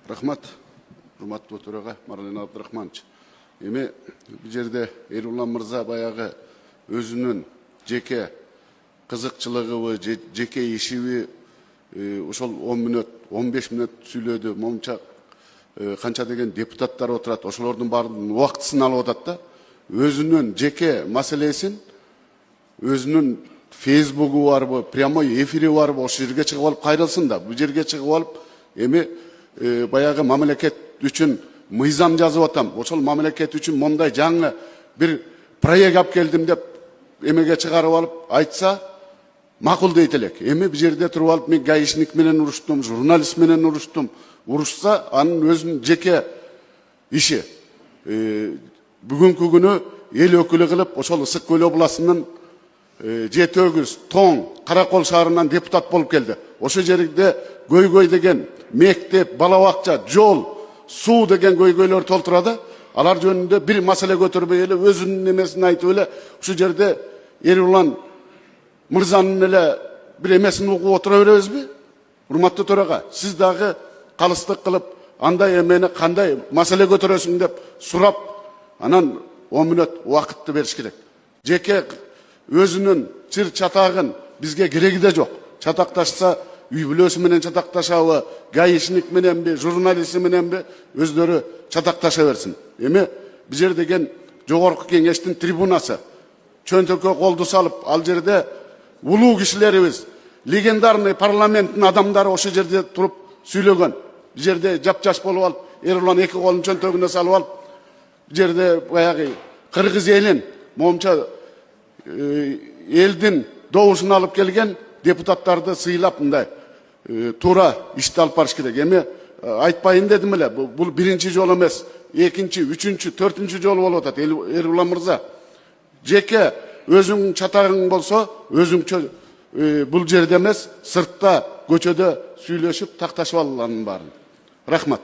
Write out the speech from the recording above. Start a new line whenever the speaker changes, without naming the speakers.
Рахмат, урматтуу төраға Марлен Абдрахманович. Эми бул жерде Эрулан мырза баягы өзүнүн жеке кызыкчылыгыбы, жеке ишиби ошол 10 мүнөт, 15 мүнөт сүйлөдү. Момча канча деген депутаттар отурат, ошолордун баардыгынын убактысын алып атат да. Өзүнүн жеке маселесин, өзүнүн Фейсбугу барбы, прямой эфири барбы, ошол жерге чыгып алып кайрылсын да. Бул жерге чыгып алып, эми баягы мамлекет үчүн мыйзам жазып атам. Ошол мамлекет үчүн мондай жаңы бир проект алып келдим деп эмеге чыгарып алып айтса, макул дейт элек. Эми бул жерде туруп алып мен гаишник менен уруштум, журналист менен уруштум. Урушса, анын өзүнүн жеке иши. Бүгүнкү күнү эл өкүлү кылып, ошол Ысык Көл областынын Жетөгүз, Тоң, Каракол шаарынан депутат болуп келди. Ошол жерде көйгөй деген мектеп, бала бакча, жол, суу деген көйгөйлөр толтурады. Алар жөнүндө бир маселе көтөрбөй эле өзүнүн эмесин айтып эле ушул жерде Эрулан мырзанын эле бир эмесин угуп отура беребизби? Урматтуу төрага, сиз дагы калыстык кылып, андай эмени кандай маселе көтөрөсүң деп сурап, анан 10 мүнөт убакытты бериш керек. Жеке өзүнүн чыр чатагын бизге кереги да жок. Чатакташса үй бүлөсү менен чатакташабы, гаишник мененби, журналисти мененби, өздөрү чатакташа берсин. Эми бул жер деген жогорку кеңештин трибунасы. Чөнтөккө колду салып, ал жерде улуу кишилерибиз, легендарный парламенттин адамдары ошол жерде туруп сүйлөгөн. Бул жерде жап-жаш болуп алып, Эрулан эки колун чөнтөгүнө салып алып, бул жерде баягы кыргыз элин, момча элдин добушун алып келген депутаттарды сыйлап мындай туура ишти алып барыш керек. Эми айтпайын дедим эле, бул биринчи жол эмес, экинчи, үчүнчү, төртүнчү жол болуп атат. Эрулан мырза, жеке өзүң чатагың болсо, өзүңчө бул жерде эмес, сыртта, көчөдө сүйлөшүп, такташып алганын баарын. Рахмат.